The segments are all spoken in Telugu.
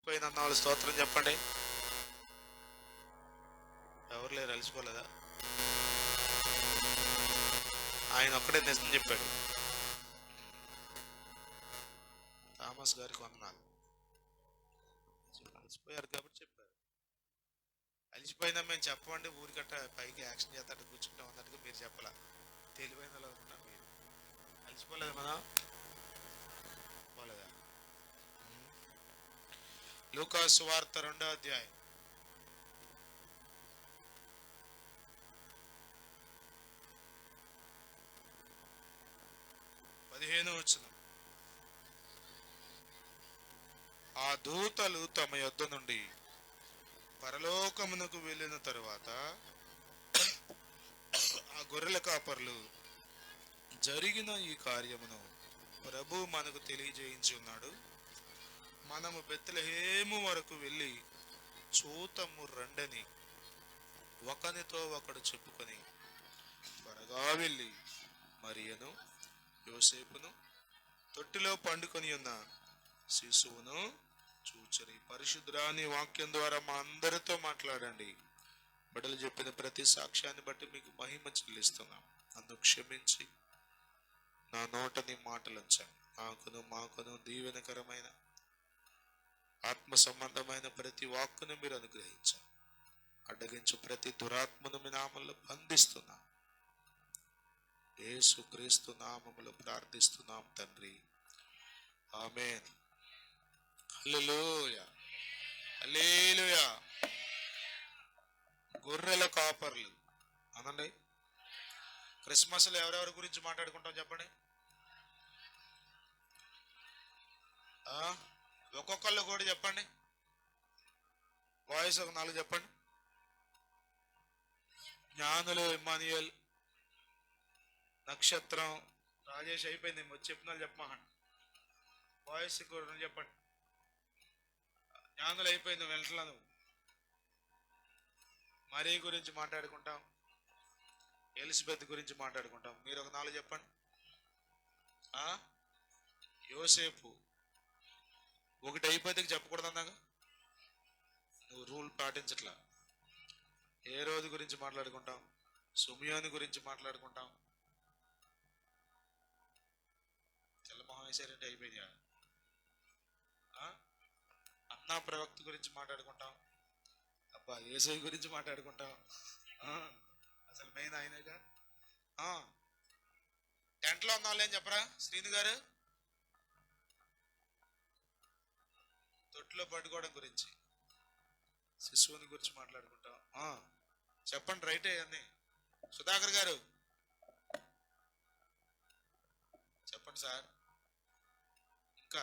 అలిసిపోయిందన్న వాళ్ళు స్తోత్రం చెప్పండి. ఎవరు లేరు, అలిసిపోలేదా? ఆయన ఒక్కడే నిజం చెప్పాడు. థామస్ గారికి వందనాలు. అలిసిపోయారు కాబట్టి చెప్పారు. అలిసిపోయిందా మేము చెప్పమండి, ఊరికట్ట పైకి యాక్షన్ చేస్తాడు కూర్చుంటాం అన్నట్టుగా మీరు చెప్పాల. తెలివైన అనుకున్నా మీరు. అలిసిపోలేదు మనం, పోలేదా? లూకాసు వార్త 2వ అధ్యాయం 15వ వచనం. ఆ దూతలు తమ యొద్ద నుండి పరలోకమునకు వెళ్ళిన తరువాత ఆ గొర్రెల కాపర్లు జరిగిన ఈ కార్యమును ప్రభు మనకు తెలియజేయించి ఉన్నాడు. మనము బెత్లెహేము వరకు వెళ్ళి చూతము రండని ఒకనితో ఒకడు చెప్పుకొని త్వరగా వెళ్ళి మరియను యోసేపును తొట్టిలో పండుకొని ఉన్న శిశువును చూచరి. పరిశుద్ధాని వాక్యం ద్వారా మా అందరితో మాట్లాడండి. బిడ్డలు చెప్పిన ప్రతి సాక్ష్యాన్ని బట్టి మీకు మహిమ చెల్లిస్తున్నాం. నన్ను క్షమించి నా నోటని మాటలంచాను. నాకును మాకును దీవెనకరమైన ఆత్మ సంబంధమైన ప్రతి వాక్కును మీరు అనుగ్రహించారు. అడ్డగించు ప్రతి దురాత్మను మీ నామంలో బంధిస్తున్నా. యేసు క్రీస్తు నామములో ప్రార్థిస్తున్నాం తండ్రి, ఆమేన్. హల్లెలూయా, హల్లెలూయా. గొర్రెల కాపర్లు అనండి. క్రిస్మస్లో ఎవరెవరి గురించి మాట్లాడుకుంటాం చెప్పండి. ఒక్కొక్కళ్ళు కూడా చెప్పండి. వాయిస్ ఒక 4 చెప్పండి. జ్ఞానులు ఇమ్మానుయేల్, నక్షత్రం, రాజేష్ అయిపోయింది. వచ్చి చెప్పిన వాళ్ళు చెప్పమాకండి. వాయిస్ కూడా చెప్పండి. జ్ఞానులు అయిపోయింది, వెంటనే మరీ గురించి మాట్లాడుకుంటాం, ఎలిజబెత్ గురించి మాట్లాడుకుంటాం. మీరు ఒక 4 చెప్పండి. యోసేపు ఒకటి అయిపోతే చెప్పకూడదు అన్నాగా, నువ్వు రూల్ పాటించట్లా. ఏ రోజు గురించి మాట్లాడుకుంటాం, సుమియోని గురించి మాట్లాడుకుంటాం. తెల్లమొహం వేసారంటే అయిపోయిందా? అన్నా ప్రవక్త గురించి మాట్లాడుకుంటాం. అబ్బా యేసయ్య గురించి మాట్లాడుకుంటాం. అసలు మెయిన్ ఆయనగా. టెంట్లో ఉన్న వాళ్ళు ఏం చెప్పరా? శ్రీను గారు తొట్టులో పట్టుకోవడం గురించి, శిశువుని గురించి మాట్లాడుకుంటాం. చెప్పండి, రైటే అన్ని. సుధాకర్ గారు చెప్పండి సార్. ఇంకా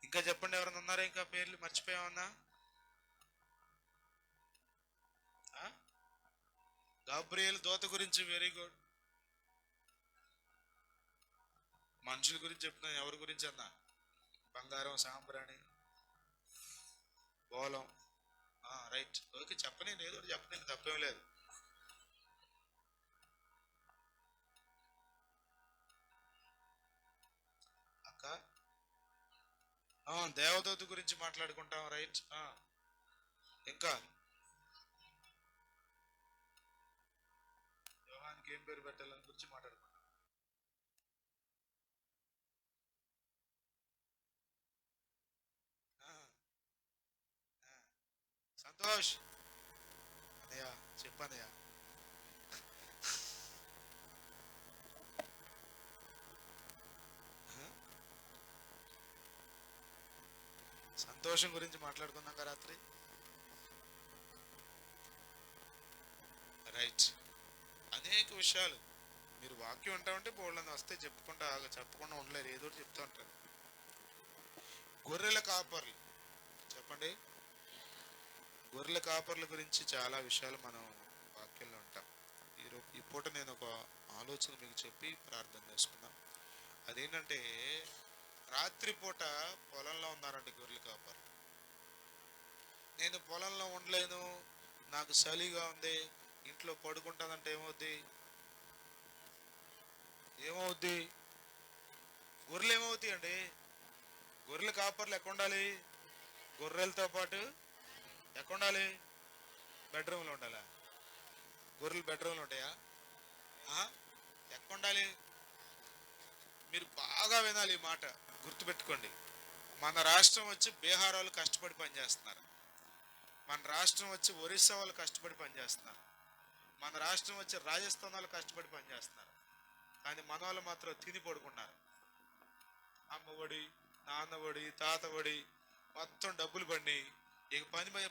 ఇంకా చెప్పండి. ఎవరైనా ఉన్నారా ఇంకా? పేర్లు మర్చిపోయామన్నా? గాబ్రియల్ దూత గురించి వెరీ గుడ్. మనుషుల గురించి చెప్తున్నా. ఎవరి గురించి అన్నా? బంగారం, సాంబ్రాణి, బోలం. Right, okay. చెప్పనేది ఏదో చెప్పనేది తప్పేం లేదు. అక్క దేవదూత గురించి మాట్లాడుకుంటాం. రైట్. ఇంకా యోహానికి ఏం పేరు పెట్టాలని గురించి మాట్లాడుకుంటాం. సంతోష్ అన్నయ్య చెప్పన్నయ్య. సంతోషం గురించి మాట్లాడుకున్నాం కదా రాత్రి. రైట్. అనేక విషయాలు మీరు వాక్యం ఉంటామంటే బోళ్ళని వస్తే చెప్పకుండా ఉండలేరు, ఏదో చెప్తూ ఉంటారు. గొర్రెల కాపర్లు చెప్పండి. గొర్రెల కాపర్ల గురించి చాలా విషయాలు మనం వాక్యంలో ఉంటాం. ఈ పూట నేను ఒక ఆలోచన మీకు చెప్పి ప్రార్థన చేసుకున్నాం. అదేంటంటే, రాత్రిపూట పొలంలో ఉన్నారండి గొర్రెల కాపర్లు. నేను పొలంలో ఉండలేను, నాకు చలిగా ఉంది, ఇంట్లో పడుకుంటానంటే ఏమవుద్ది? గొర్రెలు ఏమవుతాయి అండి? గొర్రెల కాపర్లు ఎక్కడ ఉండాలి? గొర్రెలతో పాటు ఎక్కడ ఉండాలి? బెడ్రూమ్లో ఉండాలా? గొర్రెలు బెడ్రూమ్లు ఉంటాయా? ఎక్కడ ఉండాలి? మీరు బాగా వినాలి ఈ మాట, గుర్తుపెట్టుకోండి. మన రాష్ట్రం వచ్చి బీహార్ వాళ్ళు కష్టపడి పనిచేస్తున్నారు. మన రాష్ట్రం వచ్చి ఒరిస్సా వాళ్ళు కష్టపడి పనిచేస్తున్నారు. మన రాష్ట్రం వచ్చి రాజస్థాన్ వాళ్ళు కష్టపడి పనిచేస్తున్నారు. కానీ మన వాళ్ళు మాత్రం తిని పడుకున్నారు. అమ్మ ఒడి, నాన్న ఒడి, తాత ఒడి, మొత్తం డబ్బులు పడి ఇక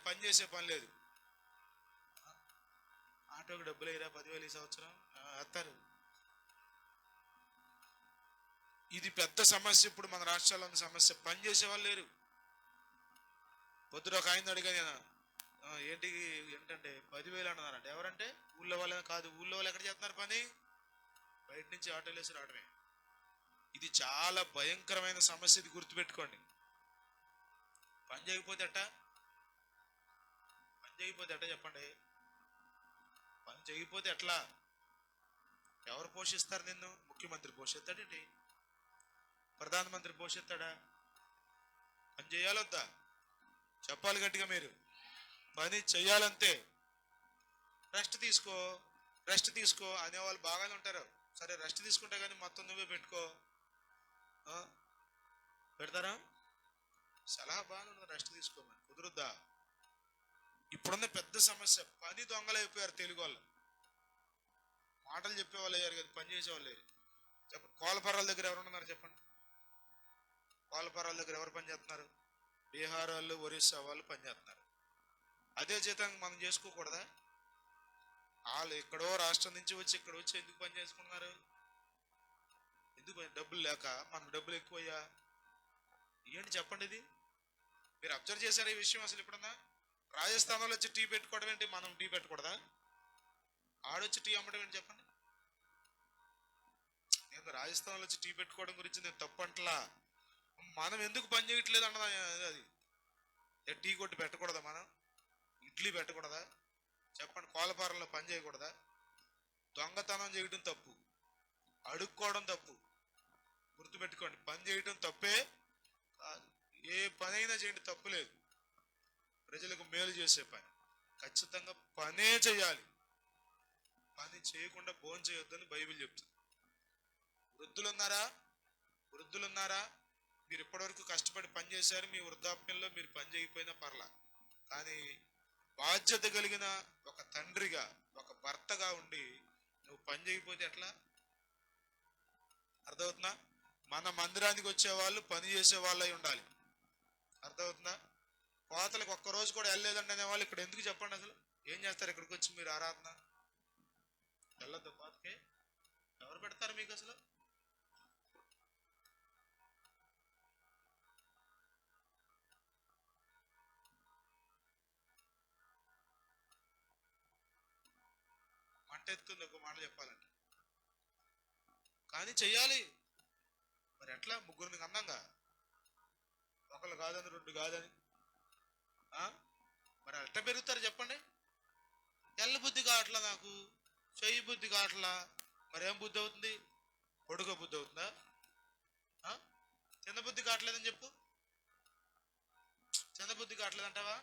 పని చేసే పని లేదు. ఆటోకి డబ్బులు అయ్యారా 10,000 ఈ సంవత్సరం వేస్తారు. ఇది పెద్ద సమస్య. ఇప్పుడు మన రాష్ట్రాల్లో ఉన్న సమస్య, పని చేసే వాళ్ళు లేరు. పొద్దున ఒక ఆయన అడిగా నేను, ఏంటంటే 10,000 అన్నారంటే, ఎవరంటే ఊళ్ళో వాళ్ళని కాదు. ఊళ్ళో వాళ్ళు ఎక్కడ చేస్తున్నారు పని? బయట నుంచి ఆటోలు వేసి రావడమే. ఇది చాలా భయంకరమైన సమస్య, ఇది గుర్తుపెట్టుకోండి. పని చేయకపోతే ఎట్టా? పని చేయకపోతే ఎట్టా చెప్పండి? పని చేయకపోతే ఎట్లా? ఎవరు పోషిస్తారు నిన్ను? ముఖ్యమంత్రి పోషిస్తాడేంటి? ప్రధానమంత్రి పోషిస్తాడా? పని చేయాలొద్దా? చెప్పాలి గట్టిగా మీరు. పని చెయ్యాలంతే. రెస్ట్ తీసుకో, రెస్ట్ తీసుకో అనేవాళ్ళు బాగానే ఉంటారు. సరే రెస్ట్ తీసుకుంటా కానీ మొత్తం నువ్వే పెట్టుకో, పెడతారా? సలహా బాగానే ఉంది, రెస్ట్ తీసుకోమని. కుదురుద్దా? ఇప్పుడున్న పెద్ద సమస్య, పని దొంగలైపోయారు తెలుగు వాళ్ళు. మాటలు చెప్పేవాళ్ళు అయ్యారు కదా, పని చేసేవాళ్ళు లేరు. చెప్పండి, కోలపర్రాల దగ్గర ఎవరు ఉన్నారు చెప్పండి? కోలపర్రాల దగ్గర ఎవరు పని చేస్తున్నారు? బీహార్ వాళ్ళు, ఒరిస్సా వాళ్ళు పని చేస్తున్నారు. అదే జీతం మనం చేసుకోకూడదా? వాళ్ళు ఎక్కడో రాష్ట్రం నుంచి వచ్చి ఇక్కడ వచ్చి ఎందుకు పని చేసుకున్నారు? ఎందుకు? డబ్బులు లేక? మనకు డబ్బులు ఎక్కువయ్యా? ఏంటి చెప్పండి ఇది? మీరు అబ్జర్వ్ చేశారా ఈ విషయం? అసలు ఇప్పుడన్నా రాజస్థాన్లో వచ్చి టీ పెట్టుకోవడం ఏంటి, మనం టీ పెట్టకూడదా? ఆడొచ్చి టీ అమ్మడం ఏంటి చెప్పండి? నేను రాజస్థాన్లో వచ్చి టీ పెట్టుకోవడం గురించి నేను తప్పంటలా. మనం ఎందుకు పని చేయట్లేదు అన్నదా అది. టీ కొట్టి పెట్టకూడదా? మనం ఇడ్లీ పెట్టకూడదా? చెప్పండి. కోలపారంలో పని చేయకూడదా? దొంగతనం చేయడం తప్పు, అడుక్కోవడం తప్పు. గుర్తుపెట్టుకోండి, పని చేయడం తప్పే కాదు. ఏ పనైనా చేయండి, తప్పు లేదు. ప్రజలకు మేలు చేసే పని ఖచ్చితంగా పనే చేయాలి. పని చేయకుండా భోజనం చేయొద్దని బైబిల్ చెప్తుంది. వృద్ధులున్నారా? వృద్ధులున్నారా? మీరు ఇప్పటివరకు కష్టపడి పని చేశారు. మీ వృద్ధాప్యంలో మీరు పని చేయకపోయినా పర్లా, కానీ బాధ్యత కలిగిన ఒక తండ్రిగా, ఒక భర్తగా ఉండి నువ్వు పని చేయకపోతే ఎట్లా? అర్థమవుతుందా? మన మందిరానికి వచ్చే వాళ్ళు పని చేసే వాళ్ళై ఉండాలి. అర్థమవుతుందా? కోతలకు ఒక్కరోజు కూడా వెళ్ళలేదండి అనే వాళ్ళు ఇక్కడ ఎందుకు చెప్పండి? అసలు ఏం చేస్తారు ఇక్కడికి వచ్చి మీరు? ఆరాధన వెళ్ళొద్దు కోతకే? ఎవరు పెడతారు మీకు అసలు? మంటెత్తుంది ఒక మాట చెప్పాలంటే, కానీ చెయ్యాలి. మరి ఎట్లా? ముగ్గురిని అన్నంగా, ఒకళ్ళు కాదని, రెండు కాదని, మరి ఎట్లా పెరుగుతారు చెప్పండి? తెల్ల బుద్ధి కావట్లా, నాకు చెయ్యి బుద్ధి కావట్లా. మరేం బుద్ధి అవుతుంది? పొడుగ బుద్ధి అవుతుందా? చిన్న బుద్ధి కావట్లేదని చెప్పు. చిన్న బుద్ధి కావట్లేదంటావా?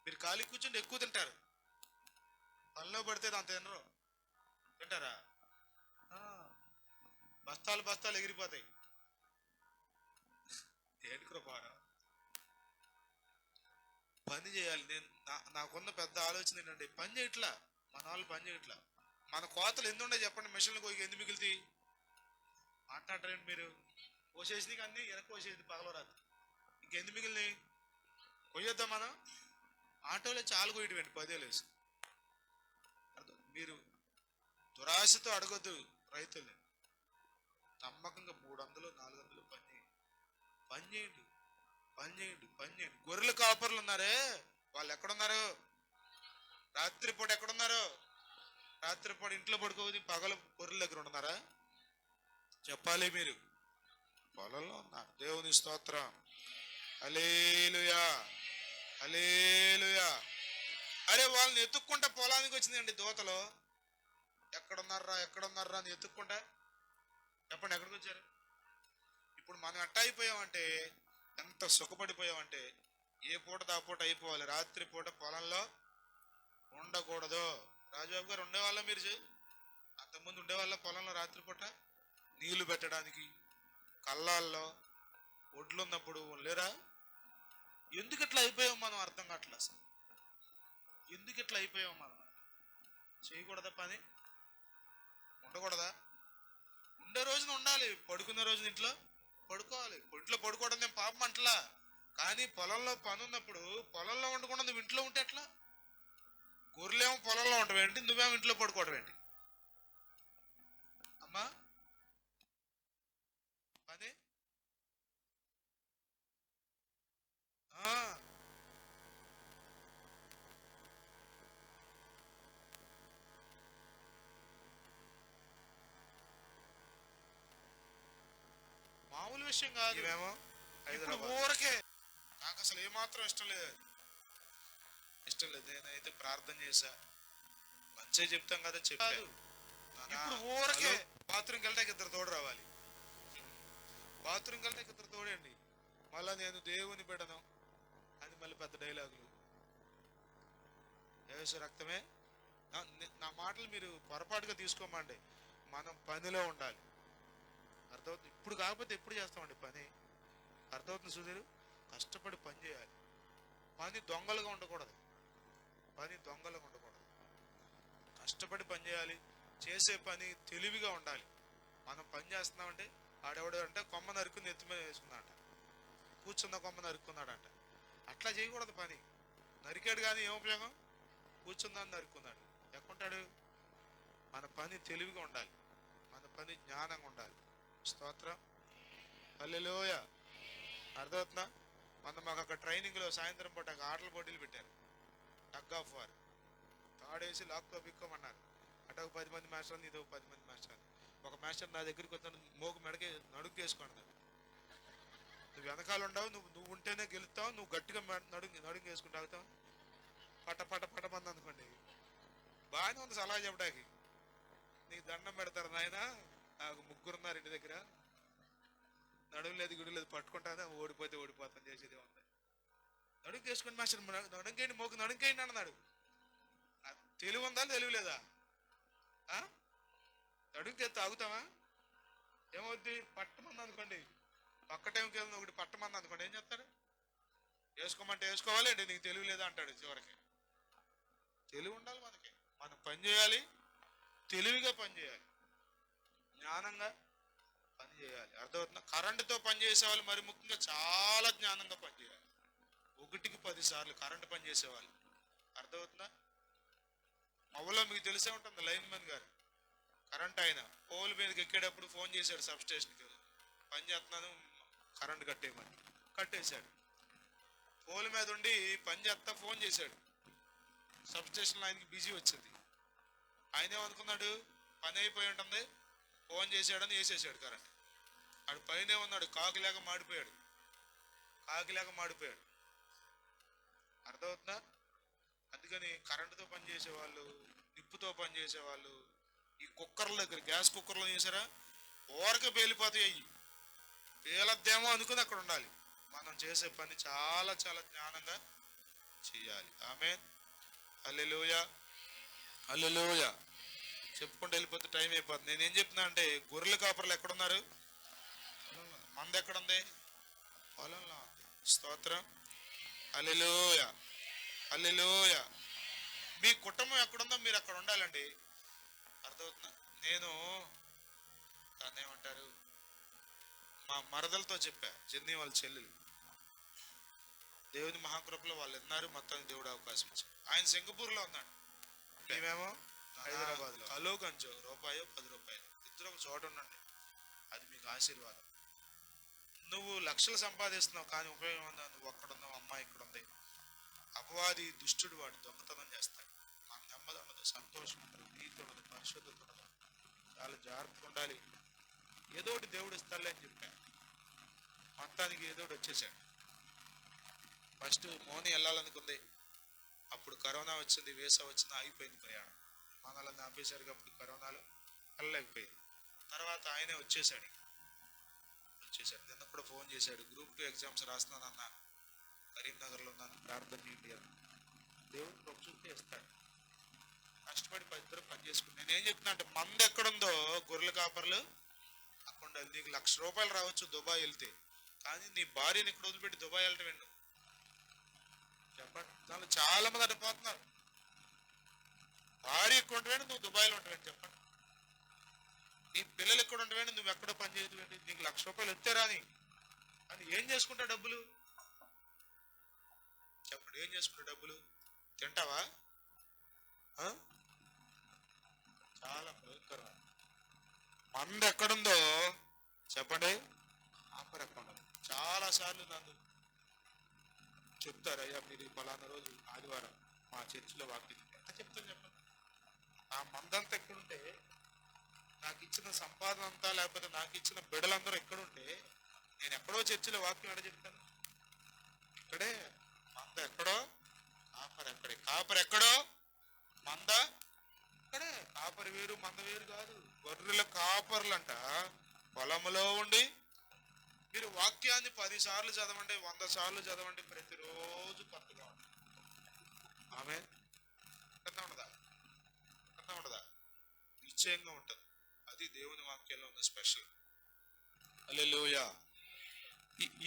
మీరు ఖాళీ కూర్చుంటే ఎక్కువ తింటారు, పనిలో పడితే అంత తినరు. తింటారా? బస్తాలు బస్తాలు ఎగిరిపోతాయి. ఏడుకురపారా? పని చేయాలి. నేను నాకున్న పెద్ద ఆలోచన ఏంటంటే, పని చేయట్లా, మన వాళ్ళు పని చేయట్లా. మన కోతలు ఎందుకు ఉండే చెప్పండి? మిషన్లు పోయి ఎందుకు మిగిలితే మాట్లాడరండి మీరు? కోసేసి కానీ వెనక కోసేది పగల రాదు, ఇంకెందుకు మిగిలినాయి? కొయ్యొద్దా మనం? ఆటోలో చాలా కొయ్యటండి 10,000 వేసి. మీరు దురాశతో అడగొద్దు రైతుల్ని. నమ్మకంగా 300, 400 పని చేయండి, పని చేయండి, పని చేయండి, పని చేయండి. గొర్రెల కాపర్లు ఉన్నారే, వాళ్ళు ఎక్కడున్నారు? రాత్రిపూట ఎక్కడున్నారు? రాత్రిపూట ఇంట్లో పడుకోవద్దు, పగలు గొర్రెల దగ్గర ఉన్నారా? చెప్పాలి మీరు. పొలంలో ఉన్నారు. దేవుని స్తోత్రం. హల్లెలూయా, హల్లెలూయా. అరే వాళ్ళని ఎత్తుక్కుంటా పొలానికి వచ్చిందండి దూతలు. ఎక్కడున్నారా, ఎక్కడున్నారా అని ఎత్తుక్కుంటా. చెప్పండి, ఎక్కడికి వచ్చారు? ఇప్పుడు మనం ఎట్ట అయిపోయామంటే, ఎంత సుఖపడిపోయామంటే ఏ పూట దా పూట అయిపోవాలి, రాత్రి పూట పొలంలో ఉండకూడదు. రాజబాబు గారు ఉండేవాళ్ళ, మీరు అంతకుముందు ఉండేవాళ్ళ పొలంలో రాత్రిపూట నీళ్లు పెట్టడానికి, కళ్ళాల్లో ఒడ్లు ఉన్నప్పుడు లేరా? ఎందుకు ఇట్లా అయిపోయాం మనం అర్థం కావట్లేదు అసలు. ఎందుకు ఇట్లా అయిపోయాం మనం? చేయకూడదా పని? ఉండకూడదా? ఉండే రోజున ఉండాలి, పడుకునే రోజున ఇంట్లో పడుకోవాలి. ఇంట్లో పడుకోవడం నేను పాపం అంటలా, కానీ పొలంలో పని ఉన్నప్పుడు పొలంలో ఉండకుండా నువ్వు ఇంట్లో ఉంటే ఎట్లా? గొర్రెలేమో పొలంలో ఉండవు ఏంటి, నువ్వేమో ఇంట్లో పడుకోవడం ఏంటి అమ్మా? పని మామూలు విషయం కాదు. ఇవేమో హైదరాబాద్ ఊరకే నాకు అసలు ఏమాత్రం ఇష్టం లేదు, ఇష్టం లేదు. నేనైతే ప్రార్థన చేశా, మంచిగా చెప్తాం కదా, చెప్పాను. ఇప్పుడు ఊరకే బాత్రూమ్కి వెళ్తాకి ఇద్దరు తోడు రావాలి, బాత్రూమ్కి వెళ్తాకి ఇద్దరు తోడండి, మళ్ళా నేను దేవుని బిడ్డను అని మళ్ళీ పెద్ద డైలాగులు. యేసు రక్తమే. నా మాటలు మీరు పొరపాటుగా తీసుకోమండి. మనం పనిలో ఉండాలి, అర్థమవుతుంది. ఇప్పుడు కాకపోతే ఎప్పుడు చేస్తామండి పని? అర్థమవుతుంది సుధీరు? కష్టపడి పని చేయాలి. పని దొంగలుగా ఉండకూడదు, పని దొంగలుగా ఉండకూడదు. కష్టపడి పని చేయాలి, చేసే పని తెలివిగా ఉండాలి. మనం పని చేస్తున్నామంటే ఆడెవడు అంటే కొమ్మ నరుకుని ఎత్తి మీద వేసుకున్నాడంట, కూర్చున్న కొమ్మ నరుక్కున్నాడంట. అట్లా చేయకూడదు పని. నరికాడు కానీ ఏం ఉపయోగం? కూర్చుందాన్ని నరుక్కున్నాడు, ఎక్కుంటాడు? మన పని తెలివిగా ఉండాలి, మన పని జ్ఞానంగా ఉండాలి. స్తోత్రం, హల్లెలూయా. అర్థమవుతుందా? మాకు అక్కడ ట్రైనింగ్లో సాయంత్రం పూట ఆటల పోటీలు పెట్టారు. టగ్ ఆఫ్ వార్, తాడేసి లాక్కో బిక్కోమన్నారు. అటు ఒక 10 మంది మాస్టర్లు, ఇది ఒక 10 మంది మాస్టర్లు. ఒక మాస్టర్ నా దగ్గరికి వస్తాను, మోకు మెడకే నడుంకేసుకున్నాడు. నువ్వు వెనకాల ఉండవు, నువ్వు ఉంటేనే గెలుస్తావు, నువ్వు గట్టిగా నడుంగి వేసుకుంటూ ఆగుతావు. పట పట పట మంది అనుకోండి, బాగానే ఉంది సలహా చెప్పడానికి. నీకు దండం పెడతారు నాయన, నాకు ముగ్గురున్నారు ఇంటి దగ్గర, నడుము లేదు గుడి లేదు, పట్టుకుంటానే ఓడిపోతే ఓడిపోతాను, చేసేది ఉంది. నడుంకి వేసుకుని మాస్టర్ నడుంకేయండి, మోకు నడుంకేయండి అన్నాడు. తెలివి ఉందా తెలివి లేదా? నడుంకి ఎత్తే ఆగుతావా? ఏమవుద్ది? పట్టమంది అనుకోండి, పక్క టైంకి వెళ్ళిన ఒకటి పట్టమంది అనుకోండి, ఏం చేస్తారు? వేసుకోమంటే వేసుకోవాలి అండి, నీకు తెలివి లేదా అంటాడు. చివరికి తెలివి ఉండాలి మనకి, మనం పని చేయాలి, తెలివిగా పని చేయాలి, జ్ఞానంగా పని చేయాలి. అర్థమవుతుందా? కరెంటుతో పని చేసేవాళ్ళు మరి ముఖ్యంగా చాలా జ్ఞానంగా పనిచేయాలి. 1కి 10 సార్లు కరెంటు పని చేసేవాళ్ళు. అర్థమవుతుందా? మవ్వలో మీకు తెలిసే ఉంటుంది, లైన్ మ్యాన్ గారు కరెంట్ ఆయన పోల్ మీదకి ఎక్కేటప్పుడు ఫోన్ చేశాడు సబ్ స్టేషన్కి, పని చేస్తున్నాను కరెంట్ కట్టేయమని. కట్టేశాడు. పోల్ మీద ఉండి పని చేస్తా ఫోన్ చేశాడు, సబ్ స్టేషన్లో ఆయనకి బిజీ వచ్చింది. ఆయన ఏమనుకున్నాడు, పని అయిపోయి ఉంటుంది, ఫోన్ చేశాడని వేసేసాడు కరెంట్. ఆడు పైనే ఉన్నాడు, కాకిలాగ మాడిపోయాడు, కాకిలాగ మాడిపోయాడు. అర్థమవుతుందా? అందుకని కరెంటుతో పనిచేసేవాళ్ళు, నిప్పుతో పనిచేసేవాళ్ళు, ఈ కుక్కర్ల దగ్గర గ్యాస్ కుక్కర్లో చేసారా, ఊరకే పేలిపోతాయి. అయ్యి పేలద్దేమో అనుకుని అక్కడ ఉండాలి. మనం చేసే పని చాలా చాలా జ్ఞానంగా చేయాలి. ఆమేన్, హల్లెలూయా, హల్లెలూయా. చెప్పుకుంటూ వెళ్ళిపోతే టైం అయిపోతుంది. నేనేం చెప్తున్నా అంటే, గొర్రెల కాపర్లు ఎక్కడున్నారు? మంది ఎక్కడుంది? పొలంలో ఉంది. స్తోత్రం, హల్లెలూయా, హల్లెలూయా. మీ కుటుంబం ఎక్కడుందో మీరు అక్కడ ఉండాలండి. అర్థమవుతుందా? నేను దాన్ని ఏమంటారు, మా మరదలతో చెప్పా, జెన్నీ వాళ్ళ చెల్లెలు, దేవుని మహాకృపలో వాళ్ళు విన్నారు, మొత్తానికి దేవుడు అవకాశం ఇచ్చాడు. ఆయన సింగపూర్లో ఉన్నాడు, మేమేమో హైదరాబాద్లో. హలో గంజో రూపాయో 10 రూపాయలు, ఇద్దరు ఒక చోట ఉండండి, అది మీకు ఆశీర్వాదం. నువ్వు లక్షలు సంపాదిస్తున్నావు కానీ ఉపయోగం ఉందా? నువ్వు అక్కడున్నావు, అమ్మాయి ఇక్కడ ఉంది. అపవాది దుష్టుడు, వాడు దొంగతనం చేస్తాడు. మాకు నెమ్మది ఉండదు, సంతోషం ఉండదు, నీతి ఉండదు, పరిశుద్ధత ఉండదు. చాలా జాగ్రత్తగా ఉండాలి. ఏదో ఒకటి దేవుడు ఇస్తాడులే అని చెప్పా, మొత్తానికి ఏదో ఒకటి వచ్చేసాడు. ఫస్ట్ మోని వెళ్ళాలనుకుంది, అప్పుడు కరోనా వచ్చింది, వీసా వచ్చింది, ఆగిపోయింది ప్రయాణం. మనల్ని ఆపేశారు, అప్పుడు కరోనాలో వెళ్ళలేకపోయింది. తర్వాత ఆయనే వచ్చేసాడు. చేశాడు. నిన్న కూడా ఫోన్ చేశాడు, గ్రూప్ 2 ఎగ్జామ్స్ రాస్తున్నానన్న, కరీంనగర్లో ఉన్నాను, ప్రార్థన చేయండి అని. దేవుడు కృప చూస్తే ఇస్తాడు. కష్టపడి ఇద్దరు పని చేసుకుని నేనేం చెప్తున్నా అంటే, మంది ఎక్కడుందో గొర్రెల కాపర్లు అక్కడ. నీకు ₹1,00,000 రావచ్చు దుబాయ్ వెళ్తే, కానీ నీ భార్యని ఇక్కడ వదిలిపెట్టి దుబాయ్ వెళ్ళటం వెండు చెప్పండి. దానిలో చాలా మంది అటు పోతున్నారు. భార్య ఎక్కడ ఉంటావేంటి, నువ్వు దుబాయ్లో ఉంటావేంటి చెప్పండి. నీ పిల్లలు ఎక్కడ ఉంటావేంటి, నువ్వు ఎక్కడో పని చేయదు. నీకు ₹1,00,000 వస్తే రాని అని ఏం చేసుకుంటావు డబ్బులు చెప్పండి. ఏం చేసుకుంటావు డబ్బులు? తింటావా? చాలా భయంకరం. మంద ఎక్కడుందో చెప్పండి, ఆఫర్ ఎక్కడ ఉండదు. చాలా సార్లు నన్ను చెప్తారు, అయ్యా మీరు పలానా రోజు ఆదివారం మా చర్చిలో వాకింగ్ ఎంత చెప్తాను చెప్పండి. ఆ మందంతా ఎక్కడుంటే, నాకు ఇచ్చిన సంపాదన అంతా, లేకపోతే నాకు ఇచ్చిన బిడలందరూ ఎక్కడుంటే, నేను ఎక్కడో చర్చిలో వాక్యం ఎక్కడ చెప్తాను? ఇక్కడే. మంద ఎక్కడో కాపర్ ఎక్కడే. కాపర్ ఎక్కడో మంద ఇక్కడే. కాపరి వేరు మంద వేరు కాదు. గొర్రెల కాపర్లంట పొలంలో ఉండి. మీరు వాక్యాన్ని 10 సార్లు చదవండి, 100 సార్లు చదవండి, ప్రతిరోజు కొత్తగా ఉంటుంది. ఆమె కొత్తగా ఉండదా? కొత్తగా ఉండదా? నిశ్చయంగా ఉంటుంది. అది దేవుని వాక్యంలో ఉన్న స్పెషల్. హల్లెలూయా.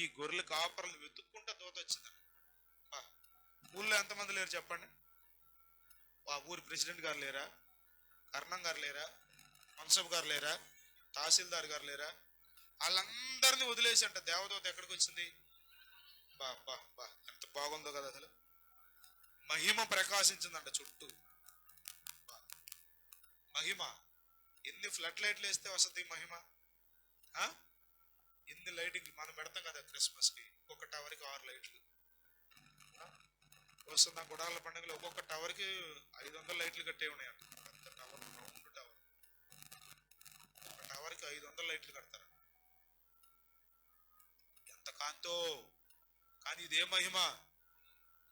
ఈ గొర్రెల కాపర్లు వెతుక్కుంటా దోత వచ్చింది. ఊళ్ళో ఎంతమంది లేరు చెప్పండి? ఆ ఊరి ప్రెసిడెంట్ గారు లేరా? కర్ణం గారు లేరా? మన్సబ్ గారు లేరా? తహసీల్దార్ గారు లేరా? వాళ్ళందరినీ వదిలేసి అంట దేవదూత ఎక్కడికి వచ్చింది? బా బా బా ఎంత బాగుందో కదా అసలు. మహిమ ప్రకాశించిందంట చుట్టూ. మహిమ. ఎన్ని ఫ్లడ్ లైట్లు వేస్తే వస్తుంది మహిమ? ఎన్ని లైటింగ్ మనం పెడతాం కదా క్రిస్మస్ కి, ఒక్కొక్క టవర్ కి 6 లైట్లు వస్తున్న. గుడాల పండుగలో ఒక్కొక్క టవర్ కి 500 లైట్లు కట్టే ఉన్నాయంట. పెద్ద టవర్, రౌండ్ టవర్, ఒక టవర్ కి 500 లైట్లు కడతారు. ఎంత కాంతో! కానీ ఇదే మహిమ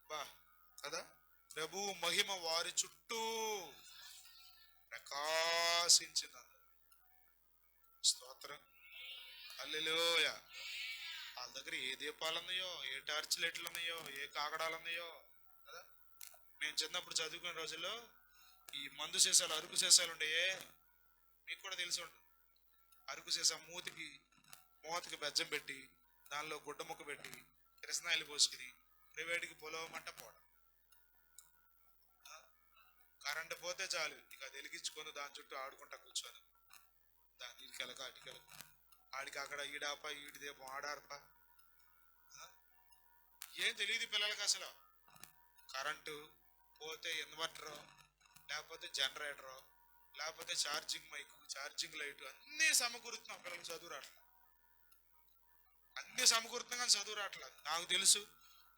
బా కదా. ప్రభు మహిమ వారి చుట్టూ ప్రకాశించిన. స్తోత్రం. హల్లెలూయా. వాళ్ళ దగ్గర ఏ దీపాలు ఉన్నాయో, ఏ టార్చ్ లైట్లు ఉన్నాయో, ఏ కాగడాలు ఉన్నాయో కదా. మేము చిన్నప్పుడు చదువుకునే రోజుల్లో ఈ మందు సీసాలు, అరుకు సీసాలు ఉండేయే, మీకు కూడా తెలిసి ఉంటుంది. అరుకు సీసా మూతకి బెజ్జం పెట్టి, దానిలో గుడ్డ ముక్క పెట్టి, కిరసనాయిలు పోసుకుని ప్రైవేట్కి పొలవమంట పోవడం. కరెంటు పోతే చాలు, ఇక అది వెలిగించుకొని దాని చుట్టూ ఆడుకుంటా కూర్చొని, దాని ఇటుకెలక అటుకెలక, ఆడికి అక్కడ ఈడాప ఈడి దీపం ఆడారప. ఏం తెలియదు పిల్లలకి అసలు. కరెంటు పోతే ఇన్వర్టరు, లేకపోతే జనరేటరు, లేకపోతే ఛార్జింగ్ మైకు, ఛార్జింగ్ లైటు, అన్నీ సమకూరుతున్నాం. పిల్లలకి చదువు రావట్లేదు. అన్నీ సమకూరుతున్నాం కానీ చదువు రావట్లేదు. నాకు తెలుసు,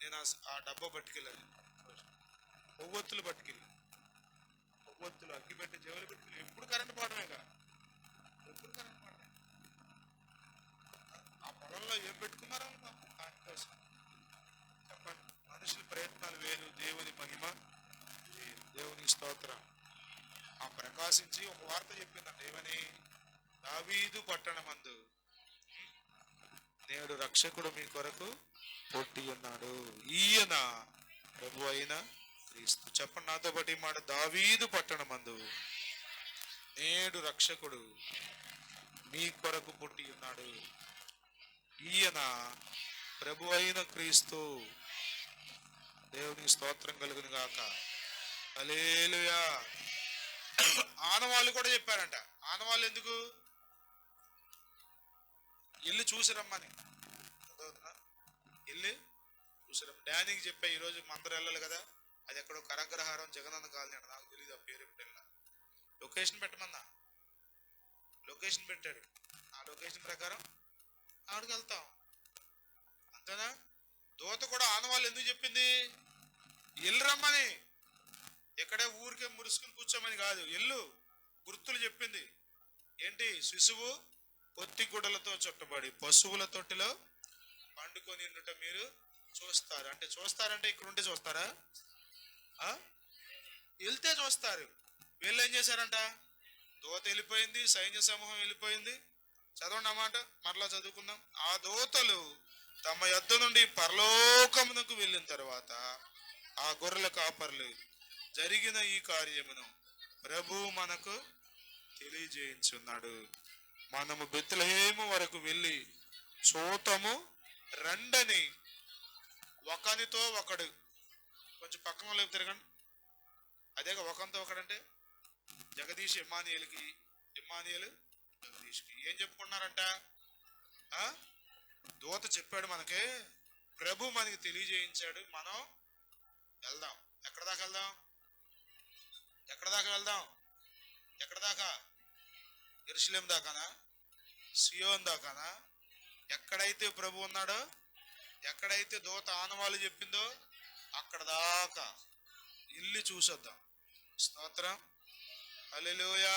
నేను ఆ డబ్బా పట్టుకెళ్ళాను, కొవ్వొత్తులు పట్టుకెళ్ళి, కొవ్వొత్తులు అగ్గి పెట్టి జేవులు పెట్టుకెళ్ళి. ఎప్పుడు కరెంటు పోవడమేగా, ఎప్పుడు కరెంటు పోవడమే. ఆ పొలంలో ఏం పెట్టుకున్నారో దానికోసం చెప్పండి. మనుషుల ప్రయత్నాలు వేరు, దేవుని మహిమ, దేవుని స్తోత్రం. ఆ ప్రకాశించి ఒక వార్త చెప్పిందంట. ఏమని? దావీదు పట్టణమందు నేడు రక్షకుడు మీ కొరకు పుట్టి ఉన్నాడు, ఈయన ప్రభు అయిన క్రీస్తు. చెప్పండి నాతో పాటు ఈ మాట. దావీదు పట్టణమందు నేడు రక్షకుడు మీ కొరకు పుట్టి ఉన్నాడు, ఈయన ప్రభు అయిన క్రీస్తు. దేవునికి స్తోత్రం కలుగును గాక. హల్లెలూయా. ఆనవాళ్ళు కూడా చెప్పారంట. ఆనవాళ్ళు ఎందుకు? ఇల్లు చూసిరమ్మని. ఇల్లు చూసిరమ్మ. డానీకి చెప్పా, ఈరోజు మందరు వెళ్ళాలి కదా, అది ఎక్కడో కరగ్రహారం జగనన్న కాలనీ అంట, నాకు తెలియదు ఆ పేరు. లొకేషన్ పెట్టమన్నా, లొకేషన్ పెట్టాడు. ఆ లొకేషన్ ప్రకారం ఆడికి వెళ్తాం, అంతేనా? దూత కూడా ఆనవాళ్ళు ఎందుకు చెప్పింది? ఇల్లు రమ్మని. ఎక్కడే ఊరికే మురుసుకుని కూర్చోమని కాదు, ఇల్లు గుర్తులు చెప్పింది. ఏంటి? శిశువు పొత్తి గుడ్డలతో చుట్టబడి పశువుల తొట్టిలో పండుకొని ఉండుట మీరు చూస్తారు. అంటే చూస్తారంటే ఇక్కడ ఉంటే చూస్తారా? వెళ్తే చూస్తారు. వీళ్ళు ఏం చేశారంట? దూత వెళ్ళిపోయింది, సైన్య సమూహం వెళ్ళిపోయింది, చదవండి అన్నమాట, మరలా చదువుకుందాం. ఆ దూతలు తమ యొద్ద నుండి పరలోకమునకు వెళ్ళిన తర్వాత ఆ గొర్రెల కాపర్లు జరిగిన ఈ కార్యమును ప్రభు మనకు తెలియజేయించున్నాడు. మనము బెత్లెహేము వరకు వెళ్ళి చూతము రండని ఒకనితో ఒకడు, కొంచెం పక్కన లేపు తిరగండి. అదేగా ఒకనితో ఒకడంటే జగదీష్ ఇమ్మానియేలుకి, ఇమ్మానియేలు జగదీష్కి ఏం చెప్పుకున్నారంట? దూత చెప్పాడు మనకి, ప్రభు మనకి తెలియజేయించాడు, మనం వెళ్దాం. ఎక్కడ దాకా వెళ్దాం? ఎక్కడ దాకా వెళ్దాం? ఎక్కడ దాకా? యెరూషలేము దాకానా? సియోన్ దాకానా? ఎక్కడైతే ప్రభు ఉన్నాడో, ఎక్కడైతే దూత ఆనవాళ్ళు చెప్పిందో అక్కడ దాకా ఇల్లు చూసొద్దాం. స్తోత్రం. హల్లెలూయా,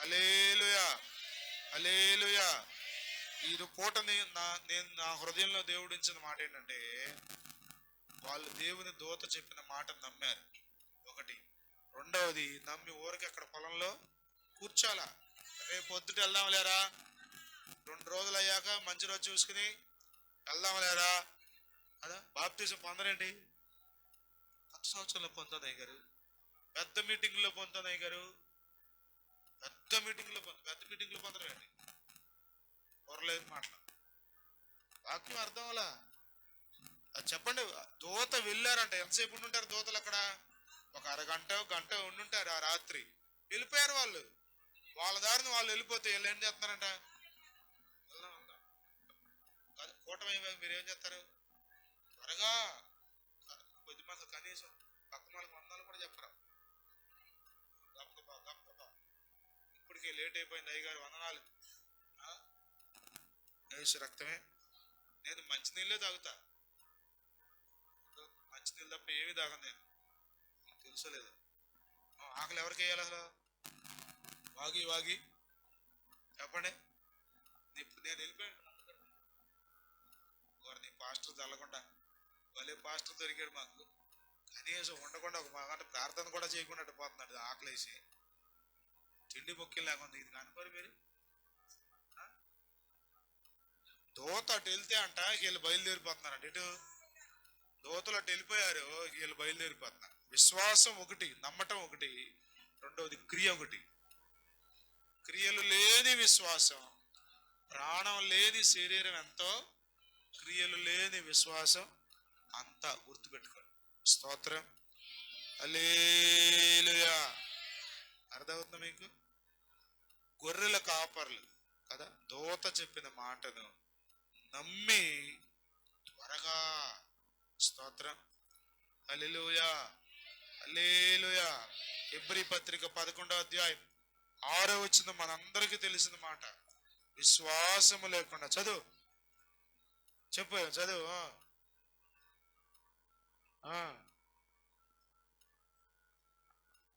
హల్లెలూయా, హల్లెలూయా. ఈ పూటని నేను నా హృదయంలో దేవుడించిన మాట ఏంటంటే, వాళ్ళు దేవుని దూత చెప్పిన మాట నమ్మారు, ఒకటి. రెండవది, నమ్మి ఊరికి అక్కడ పొలంలో కూర్చోాలా. రేపు పొద్దుట వెళ్దాం లేరా? 2 రోజులు అయ్యాక మంచి రోజు చూసుకుని వెళ్దాం లేరా? అదా బాప్తీసం పొందరండి, కొత్త సంవత్సరంలో పొందుతాయి గారు, పెద్ద మీటింగ్లో పొందుతాయి గారు, పెద్ద మీటింగ్లో పొందరండి. పొరలేదు మాటలు, వాక్యం అర్థం అలా. అది చెప్పండి. దూత వెళ్ళారంట, ఎంతసేపు ఉండుంటారు దూతలు అక్కడ? ఒక అరగంట గంట ఉండుంటారు. ఆ రాత్రి వెళ్ళిపోయారు వాళ్ళు, వాళ్ళ దారిని వాళ్ళు వెళ్ళిపోతే వీళ్ళు ఏం చేస్తున్నారంట? కూటమి మీరు ఏం చేస్తారు? త్వరగా కొద్ది మంది కనీసం పక్క వాళ్ళకి వందలు కూడా చెప్పరా, గప్ప గప్ప ఇప్పటికే లేట్ అయిపోయింది అయ్యగారు, వందనాలు. యేసు రక్తమే. నేను మంచినీళ్ళే తాగుతా, మంచినీళ్ళు తప్ప ఏమి తాగను నేను, తెలుసలేదు. ఆకలి ఎవరికి వేయాలి అసలు? వాగి వాగి చెప్పండి. ఇప్పుడు నేను వెళ్ళిపోయాను, నీ పాస్టర్ చల్లకుండా భలే పాస్టర్ దొరికాడు మాకు. కనీసం ఉండకుండా ఒక మాకంటే ప్రార్థన కూడా చేయకుండా పోతున్నాడు, ఆకలేసి తిండి మొక్కిలు లేకుండా. ఇది కనుకోరు మీరు. దూత అటు వెళ్తే అంట వీళ్ళు బయలుదేరిపోతున్నారంట. ఇటు దూతలు అటు వెళ్ళిపోయారు, వీళ్ళు బయలుదేరిపోతున్నారు. విశ్వాసం ఒకటి, నమ్మటం ఒకటి, రెండవది క్రియ ఒకటి. క్రియలు లేని విశ్వాసం, ప్రాణం లేని శరీరం ఎంతో, క్రియలు లేని విశ్వాసం అంతా. గుర్తుపెట్టుకోండి. స్తోత్రం. హల్లెలూయా. అర్థమవుతుందా మీకు? గొర్రెల కాపర్లు కదా, దూత చెప్పిన మాటను నమ్మి త్వరగా. స్తోత్రం. హల్లెలూయా, హల్లెలూయా. హెబ్రీ పత్రిక 11వ అధ్యాయం 6వ వచనం మనందరికీ తెలిసిన మాట. విశ్వాసము లేకుండా, చదువు చెప్పు, చదువు.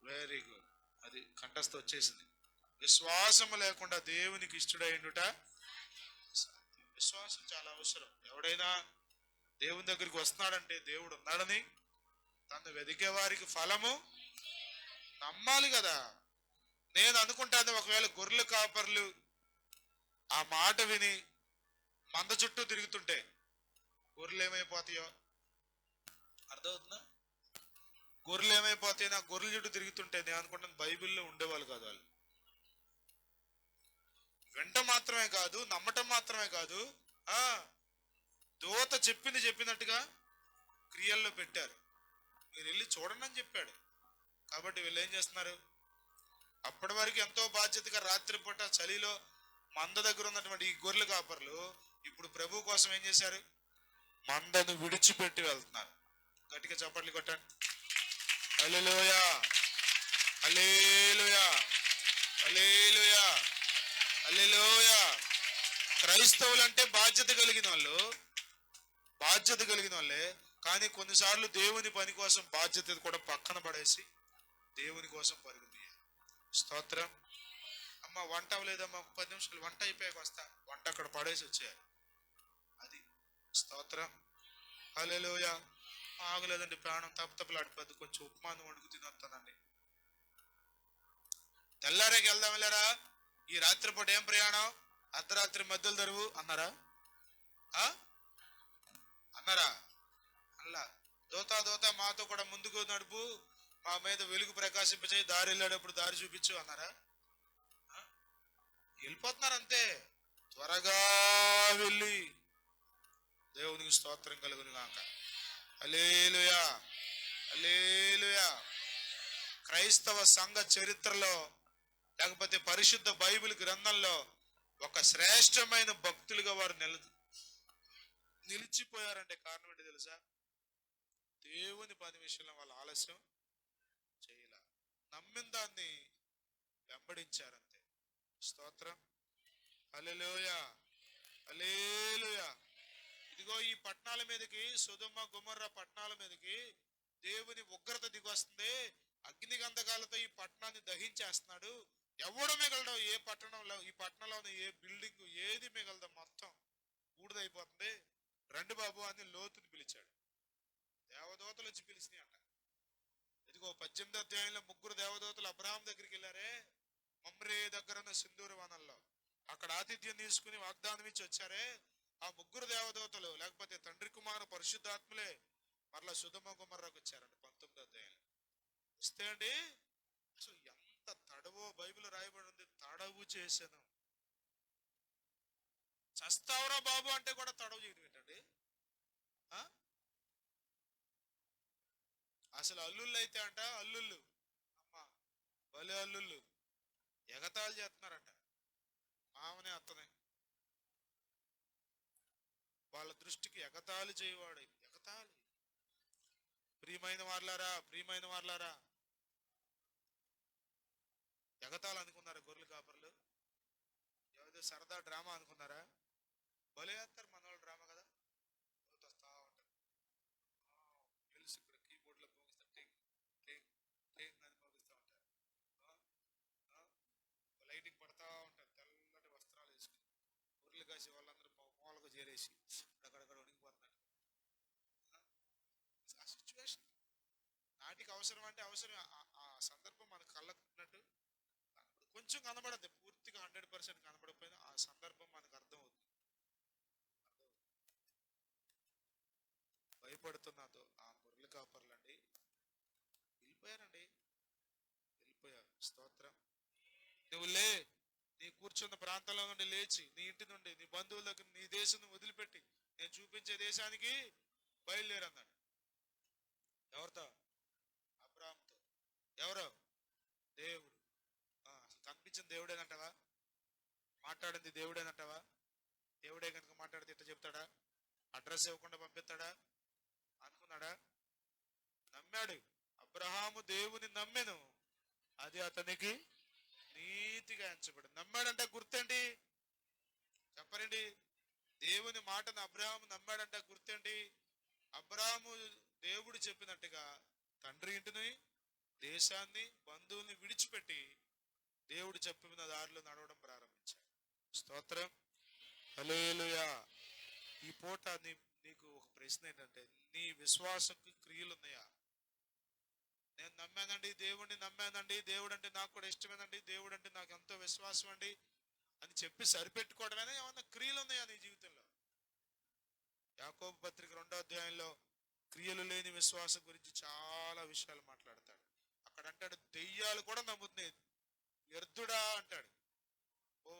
వెరీ గుడ్, అది కంఠస్థ వచ్చేసింది. విశ్వాసము లేకుండా దేవునికి ఇష్టడైండుట. విశ్వాసం చాలా అవసరం. ఎవడైనా దేవుని దగ్గరికి వస్తున్నాడంటే దేవుడు ఉన్నాడని, తను వెదికే వారికి ఫలము నమ్మాలి కదా. నేను అనుకుంటాను, ఒకవేళ గొర్రెల కాపర్లు ఆ మాట విని మంద చుట్టూ తిరుగుతుంటే గొర్రెలు ఏమైపోతాయో అర్థమవుతుందా? గొర్రెలు ఏమైపోతాయి? నా గొర్రెల చుట్టూ తిరుగుతుంటే నేను అనుకుంటాను బైబిల్లో ఉండేవాళ్ళు కాదు వాళ్ళు. వెంట మాత్రమే కాదు, నమ్మటం మాత్రమే కాదు, దూత చెప్పినట్టుగా క్రియల్లో పెట్టారు. మీరు వెళ్ళి చూడండి అని చెప్పాడు. కాబట్టి వీళ్ళు ఏం చేస్తున్నారు? అప్పటి వరకు ఎంతో బాధ్యతగా రాత్రిపూట చలిలో మంద దగ్గర ఉన్నటువంటి ఈ గొర్రెల కాపర్లు ఇప్పుడు ప్రభు కోసం ఏం చేశారు? మందను విడిచిపెట్టి వెళ్తున్నారు. గట్టిగా చప్పట్లు కొట్టండి. హల్లెలూయా, హల్లెలూయా, హల్లెలూయా, హల్లెలూయా. క్రైస్తవులు అంటే బాధ్యత కలిగిన వాళ్ళే. కానీ కొన్నిసార్లు దేవుని పని కోసం బాధ్యత కూడా పక్కన పడేసి దేవుని కోసం పరుగు తీయాలి. స్తోత్రం. అమ్మ వంట అవ్వలేదమ్మా, 10 నిమిషాలు వంట అయిపోయాక వస్తా, వంట అక్కడ పడేసి వచ్చేయాలి. అది స్తోత్రం. హల్లెలూయా. ఆగలేదండి, ప్రాణం తప్పలాడిపోద్ది, కొంచెం ఉప్మాను వండుకు తినొస్తానండి. తెల్లారేకి వెళ్దాం వెళ్ళారా? ఈ రాత్రిపూట ఏం ప్రయాణం? అర్ధరాత్రి మధ్యలో తెరువు అన్నారా? ఆ అన్నారా? అల్లా దోత దోత మాతో కూడా ముందుకు నడుపు, మా మీద వెలుగు ప్రకాశింపచేయి, దారి వెళ్ళేటప్పుడు దారి చూపించు అన్నారా? ఆ? వెళ్ళిపోతున్నారు అంతే. త్వరగా వెళ్ళి దేవునికి స్తోత్రం కలుగును గాక. హల్లెలూయా, హల్లెలూయా. క్రైస్తవ సంఘ చరిత్రలో లేకపోతే పరిశుద్ధ బైబిల్ గ్రంథంలో ఒక శ్రేష్టమైన భక్తులుగా వారు నిలిచిపోయారంటే కారణం ఏంటి తెలుసా? దేవుని పని విషయంలో వాళ్ళు ఆలస్యం చేయలే, నమ్మిన దాన్ని వెంబడించారంతే. స్తోత్రం, హల్లెలూయా, హల్లెలూయా. ఇదిగో ఈ పట్టణాల మీదకి, సొదొమ గొమొర్రా పట్టణాల మీదకి దేవుని ఉగ్రత దిగొస్తుంది. అగ్ని గంధకాలతో ఈ పట్టణాన్ని దహించేస్తున్నాడు. ఎవడు మిగలడు, ఏ పట్టణంలో, ఈ పట్టణంలో ఉన్న ఏ బిల్డింగ్ ఏది మిగలదు, మొత్తం బూడిదైపోతుంది. రండి బాబు అని లోతుని పిలిచాడు. దేవదూతలు వచ్చి పిలిచినాయి అంట. ఇదిగో 18వ అధ్యాయంలో ముగ్గురు దేవదూతలు అబ్రహాం దగ్గరికి వెళ్ళారే, మమ్రే దగ్గర ఉన్న సింధూర వనంలో. అక్కడ ఆతిథ్యం తీసుకుని వాగ్దానం ఇచ్చి వచ్చారే, ఆ ముగ్గురు దేవదూతలు లేకపోతే తండ్రి కుమారు పరిశుద్ధాత్మలే మరలా సొదొమ గొమొర్రాకు వచ్చారంట 19వ అధ్యాయంలో. వస్తే అండి అసలు ఎంత తడవో బైబిల్ రాయబడి ఉంది. తడవు చేశాను. చస్తావరా బాబు అంటే కూడా తడవు చేయడం ఏంటండి? అసలు అల్లుళ్ళు అయితే అంట, అల్లుళ్ళు అమ్మా భలే అల్లుళ్ళు ఎగతాళి చేస్తున్నారంట మామనే అత్తనే. వాళ్ళ దృష్టికి ఎగతాళి చేయవాడు ఎగతాళి. ప్రియమైన వార్లారా, ప్రియమైన వార్లారా, ఎగతాళి అనుకున్నారా గొర్రెలు కాపర్లు? ఏదో సరదా డ్రామా అనుకున్నారా? భలే వేస్తారు మన వాళ్ళు డ్రామా కదా. వస్తా ఉంటారు, తెలుసు ఇక్కడ కీబోర్డ్ లో మోగిస్తా టింగ్ టింగ్ టింగ్ అని మోగిస్తూ ఉంటారు. లైటింగ్ పడతా ఉంటారు, తెల్లటి వస్త్రాలు వేసుకుని గొర్రెలు కాసి వాళ్ళందరూ మూలకు చేరేసి అక్కడక్కడ వణికిపోతున్నట్టు. ఆ సిచ్యువేషన్ నాటికి అవసరం అంటే అవసరం. ఆ సందర్భం మనకు కళ్ళకున్నట్టు కొంచెం కనబడద్దు, పూర్తిగా 100% కనబడకపోయినా ఆ సందర్భం మనకు అర్థం అవుతుంది. భయపడుతున్నదో ఆ గొర్రెల కాపర్లండి వెళ్ళిపోయారండి, వెళ్ళిపోయారు. స్తోత్రం. నువ్వు లే, నీ కూర్చున్న ప్రాంతంలో నుండి లేచి, నీ ఇంటి నుండి, నీ బంధువుల దగ్గర, నీ దేశం వదిలిపెట్టి నేను చూపించే దేశానికి బయలుదేరన్నాడు. ఎవరితో? అబ్రాహాముతో. ఎవరో? దేవుడు. అసలు కనిపించిన దేవుడేనంటావా? మాట్లాడింది దేవుడేనంటావా? దేవుడే కనుక మాట్లాడితే ఇట్లా చెప్తాడా? అడ్రస్ ఇవ్వకుండా పంపిస్తాడా అనుకున్నాడా? నమ్మాడు. అబ్రహాము దేవుని నమ్మెను, అది అతనికి నీతిగా ఎంచబడి. నమ్మాడంటే గుర్తండి, చెప్పరండి. దేవుని మాటను అబ్రహాము నమ్మాడంటే గుర్తండి. అబ్రహాము దేవుడు చెప్పినట్టుగా తండ్రి ఇంటిని, దేశాన్ని, బంధువుల్ని విడిచిపెట్టి దేవుడు చెప్పిన దారిలో నడవడం ప్రారంభించాడు. స్తోత్రం, హల్లెలూయా. ఈ పూట నీకు ఒక ప్రశ్న ఏంటంటే, నీ విశ్వాసంకి క్రియలు ఉన్నాయా? నేను నమ్మానండి, దేవుడిని నమ్మానండి, దేవుడు అంటే నాకు కూడా ఇష్టమేనండి, దేవుడు అంటే నాకు ఎంతో విశ్వాసం అండి అని చెప్పి సరిపెట్టుకోవడమేనా? ఏమన్నా క్రియలు ఉన్నాయా నీ జీవితంలో? యాకోబు పత్రిక 2వ అధ్యాయంలో క్రియలు లేని విశ్వాసం గురించి చాలా విషయాలు మాట్లాడతాడు. అక్కడ అంటాడు దెయ్యాలు కూడా నమ్ముతున్నాయి, వ్యర్థుడా అంటాడు. ఓ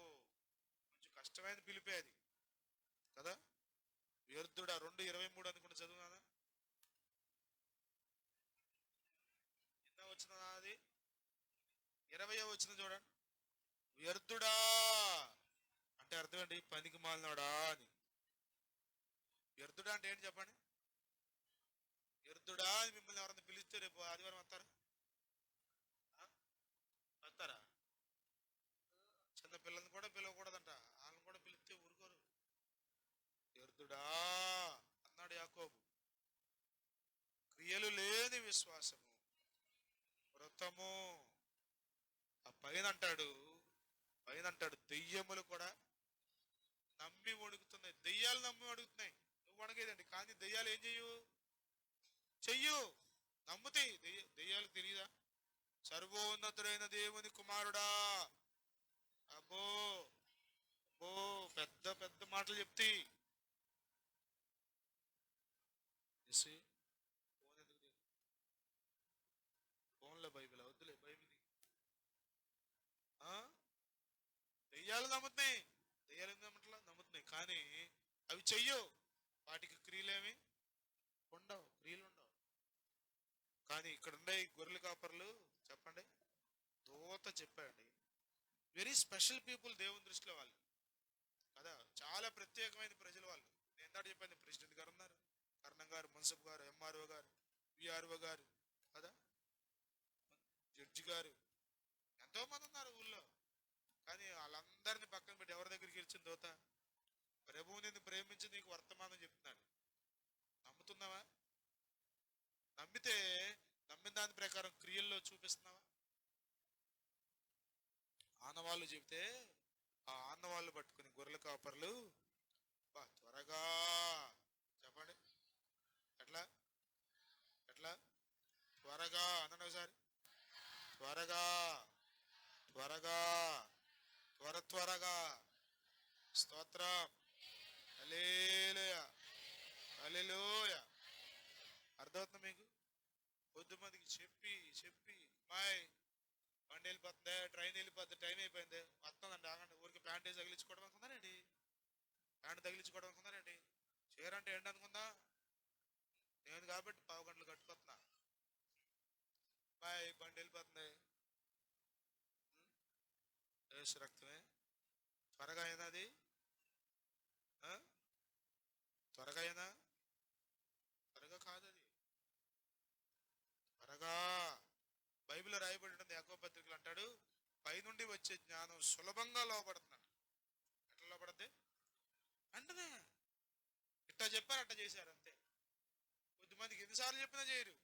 కొంచెం కష్టమైన పిలిపే అది కదా. వ్యర్థుడా 2:23 అనుకుంటే చదువునా? ఎన్న వచ్చిన అది 20వ వచ్చిన చూడండి. వ్యర్థుడా అంటే అర్థం ఏంటి? పనికి మాలినోడా అని. వ్యర్థుడా అంటే ఏంటి చెప్పండి? వ్యర్థుడా అని మిమ్మల్ని ఎవరైనా పిలిస్తే రేపు ఆదివారం వస్తారా? వస్తారా? చిన్న పిల్లల్ని కూడా పిలవకూడదంట, వాళ్ళని కూడా పిలిస్తే ఊరుకోరు. వ్యర్థుడా అన్నాడు యాకోబు. క్రియలు లేని విశ్వాసము వృతము. ఆ పైన అంటాడు దెయ్యములు కూడా నమ్మి వణుకుతున్నాయి. దెయ్యాలు నమ్మి అడుగుతున్నాయి. నువ్వు వణగేదండి, కానీ దెయ్యాలు ఏం చెయ్యు నమ్ముతాయి. దెయ్యాలకు తెలియదా? సర్వోన్నతుడైన దేవుని కుమారుడా, అబ్బో అబ్బో మాటలు చెప్తే ఫోన్లో బైబిల్ వద్దులే, బైబిల్ దెయ్యాలు నమ్ముతున్నాయి, దెయ్యాలు నమ్మట్లా, నమ్ముతున్నాయి, కానీ అవి చెయ్యవు, వాటికి క్రియలేమి ఉండవు, క్రియలు ఉండవు. కానీ ఇక్కడ ఉండే గొర్రెల కాపర్లు చెప్పండి, దూత చెప్పండి, వెరీ స్పెషల్ పీపుల్ దేవుని దృష్టిలో వాళ్ళు కదా, చాలా ప్రత్యేకమైన ప్రజలు వాళ్ళు. నేను ఎంత చెప్పాను, ప్రెసిడెంట్ గారు ఉన్నారు, కర్ణం గారు, మున్సిఫ్ గారు, ఎంఆర్ఓ గారు, విఆర్ఓ గారు కదా, జడ్జి గారు, ఎంతో మంది ఉన్నారు ఊళ్ళో. కానీ వాళ్ళందరినీ పక్కన పెట్టి ఎవరి దగ్గరికి వచ్చింది దోత? ప్రభువు నిన్ను ప్రేమించి నీకు వర్తమానం చెప్తున్నాడు. నమ్ముతున్నావా? నమ్మితే నమ్మిన దాని ప్రకారం క్రియల్లో చూపిస్తున్నావా? ఆనవాళ్ళు చెబితే ఆ ఆనవాళ్ళు పట్టుకుని గొర్రెల కాపర్లు త్వరగా చెప్పండి, ఎట్లా ఎట్లా త్వరగా అనండి ఒకసారి, త్వరగా త్వరగా త్వరగా స్తోత్రం, హల్లెలూయా హల్లెలూయా. అర్థమవుతుంది మీకు? కొద్ది మందికి చెప్పి చెప్పి బాయ్ బండి వెళ్ళిపోతుంది, ట్రైన్ వెళ్ళిపోతుంది, టైం అయిపోయింది, వస్తుందండి ఆగండి, ఊరికి ప్యాంట్ వేసి తగిలించుకోవడం అనుకుందానండి, ప్యాంట్ తగిలించుకోవడం అనుకుందానండి, చీర అంటే ఏంటి అనుకుందా, నేను కాబట్టి 15 గంటలు కట్టుకొస్తున్నా, బాయ్ బండి వెళ్ళిపోతుంది, యేసు రక్తమే. త్వరగా అయినా అది త్వరగా అయినా, త్వరగా కాదు అది, త్వరగా. బైబిల్లో రాయబడి ఉంటుంది, యాకోబు పత్రికలు అంటాడు, పైనుండి వచ్చే జ్ఞానం సులభంగా లోపడుతున్నాడు. ఎట్లా లోపడద్ది అంటనే, ఇట్లా చెప్పారు అట్లా చేశారు అంతే. కొద్దిమందికి ఎన్నిసార్లు చెప్పినా చేయరు,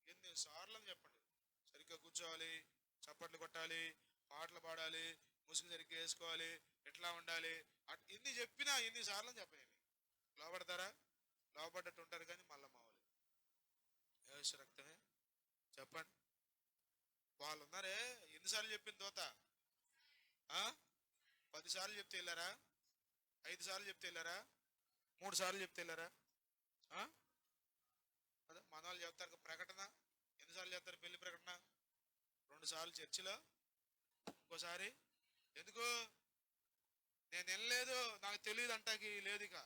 ఎన్నిసార్లు అని చెప్పండి, సరిగ్గా కూర్చోవాలి, చప్పట్లు కొట్టాలి, పాటలు పాడాలి, ముసుగు సరిగ్గా వేసుకోవాలి, ఎట్లా ఉండాలి, ఎన్ని చెప్పినా ఎన్నిసార్లు చెప్పండి, లోపడతారా? లోపడ్డట్టు ఉంటారు కానీ మళ్ళా మావాలి. యేసు రక్తమే చెప్పండి. వాళ్ళు ఉన్నారే, ఎన్నిసార్లు చెప్పింది దోత? 10 సార్లు చెప్తే వెళ్ళారా? 5 సార్లు చెప్తే వెళ్ళారా? 3 సార్లు చెప్తే వెళ్ళారా? అదే మన వాళ్ళు చెప్తారు ప్రకటన, ఎన్నిసార్లు చెప్తారు పెళ్లి ప్రకటన? 2 సార్లు చర్చిలో, ఇంకోసారి ఎందుకు నేను వెళ్ళలేదు నాకు తెలియదు అంటాకి లేదు, ఇక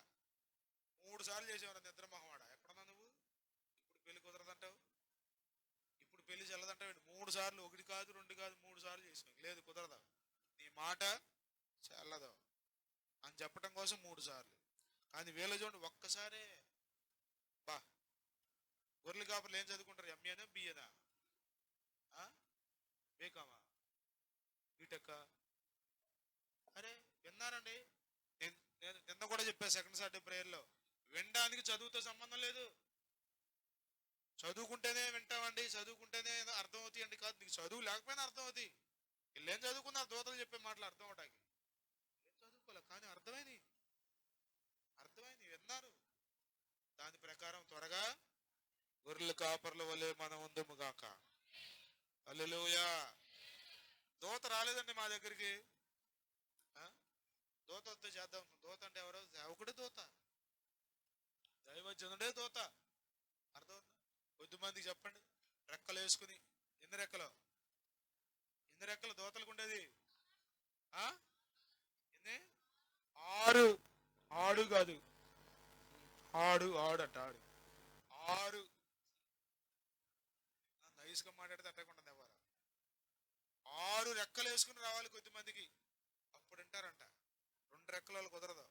3 సార్లు చేసేవారు నిద్ర మొహమాడ. ఎక్కడున్నా నువ్వు? ఇప్పుడు పెళ్లి కుదరదంటావు, ఇప్పుడు పెళ్లి చల్లదంటావు, 3 సార్లు, 1 కాదు 2 కాదు 3 సార్లు చేసావు, లేదు కుదరదా, నీ మాట చల్లదు అని చెప్పడం కోసం 3 సార్లు. కానీ వీళ్ళ చూడండి ఒక్కసారే. బా గొర్రెల కాపర్లు ఏం చదువుకుంటారు? ఎంఏనా బిఏనా? బేకామా బీటెక్క? అరే విన్నారండి, నేను నిన్న కూడా చెప్పాను సెకండ్ సాటర్డే ప్రేయర్లో, వినడానికి చదువుతో సంబంధం లేదు, చదువుకుంటేనే వింటామండి, చదువుకుంటేనే అర్థం అవుతాయి అండి, కాదు, నీకు చదువు లేకపోయినా అర్థం అవుతాయి. వీళ్ళు ఏం చదువుకున్నారు? దోతలు చెప్పే మాటలు అర్థం అవటానికి ఏం చదువుకోలే, కానీ అర్థమైంది విన్నారు. దాని ప్రకారం త్వరగా గొర్రెల కాపర్ల వలె మనం ఉందము గాక. హల్లెలూయా. దోత రాలేదండి మా దగ్గరికి, దోత వస్తే చేద్దాం. దోత అంటే ఎవరో? సేవకుడే దోత, దైవజనుడే దోత. అర్థమవుతుందా? కొద్దిమందికి చెప్పండి, రెక్కలు వేసుకుని, ఎన్ని రెక్కలు దోతలకు ఉండేది? ఎన్ని? 6. ఆడు కాదు, ఆడు అంట, ఆడు 6. నైస్గా మాట్లాడితే అట్టకుండా ఎవరు 6 రెక్కలు వేసుకుని రావాలి కొద్దిమందికి, అప్పుడు వింటారంట. 2 రెక్కల వాళ్ళు కుదరదు,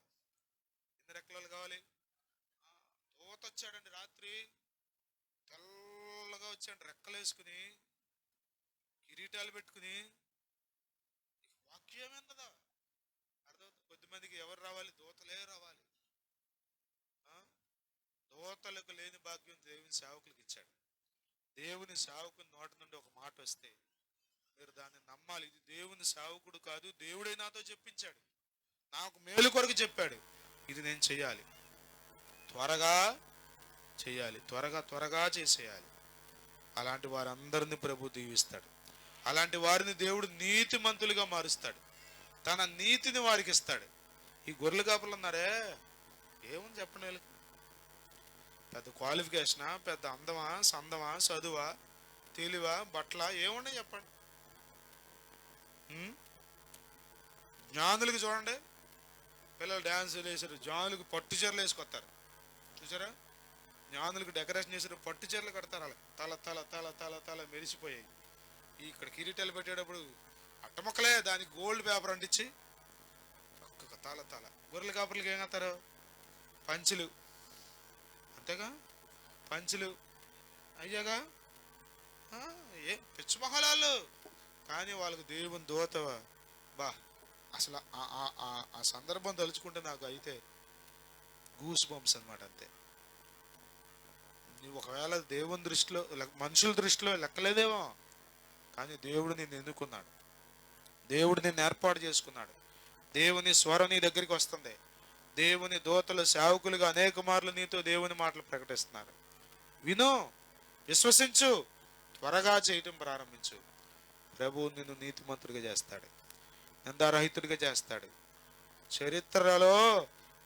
ఎన్ని రెక్కల వాళ్ళు కావాలి? దూత వచ్చాడండి రాత్రి, తెల్లగా వచ్చాడు, రెక్కలు వేసుకుని, కిరీటాలు పెట్టుకుని, వాక్యం ఏంటదా అర్థమవుతుంది. కొద్దిమందికి ఎవరు రావాలి? దూతలే రావాలి. దూతలకు లేని భాగ్యం దేవుని సేవకులకు ఇచ్చాడు. దేవుని సేవకుని నోటి నుండి ఒక మాట వస్తే మీరు దాన్ని నమ్మాలి. ఇది దేవుని సేవకుడు కాదు, దేవుడే నాతో చెప్పించాడు, నాకు మేలు కొరకు చెప్పాడు, ఇది నేను చెయ్యాలి, త్వరగా చెయ్యాలి, త్వరగా చేసేయాలి. అలాంటి వారందరినీ ప్రభు దీవిస్తాడు. అలాంటి వారిని దేవుడు నీతిమంతులుగా మారుస్తాడు, తన నీతిని వారికి ఇస్తాడు. ఈ గొర్రెల కాపర్లు ఉన్నారే, ఏముంది చెప్పండి వీళ్ళకి? పెద్ద క్వాలిఫికేషనా, పెద్ద అందమా, సందమా, చదువా, తెలివా, బట్టల, ఏమున్నాయి చెప్పండి? జ్ఞానులకి చూడండి, పిల్లలు డ్యాన్సులు వేసారు, జ్ఞానులకు పట్టు చీరలు వేసుకొస్తారు చూసారా? జ్ఞానులకు డెకరేషన్ చేసారు, పట్టు చీరలు కడతారు, అలా తల తల తల తల తల మెరిసిపోయాయి. ఇక్కడ కిరీటాలు పెట్టేటప్పుడు అట్టముక్కలే, దానికి గోల్డ్ పేపర్ అంటించి ఒక్కొక్క తల తల. గొర్రెల కాపర్లకి ఏం కడతారు? పంచులు, అంతేగా, పంచులు అయ్యాగా. ఏ పిచ్చి మొహలాళ్ళు, కానీ వాళ్ళకు దేవుని దూత. బా, అసలు ఆ సందర్భం తలుచుకుంటే నాకు అయితే గూస్ బంప్స్ అనమాట. అంతే. నువ్వు ఒకవేళ దేవుని దృష్టిలో, మనుషుల దృష్టిలో లెక్కలేదేమో, కానీ దేవుడు నిన్ను ఎన్నుకున్నాడు, దేవుడు నిన్ను ఏర్పాటు చేసుకున్నాడు. దేవుని స్వరం నీ దగ్గరికి వస్తుంది, దేవుని దూతలు సేవకులుగా అనేక మార్లు నీతో దేవుని మాటలు ప్రకటిస్తున్నారు. విను, విశ్వసించు, త్వరగా చేయటం ప్రారంభించు. ప్రభువు నిన్ను నీతిమంతుడిగా చేస్తాడు, నిందారహితుడిగా చేస్తాడు. చరిత్రలో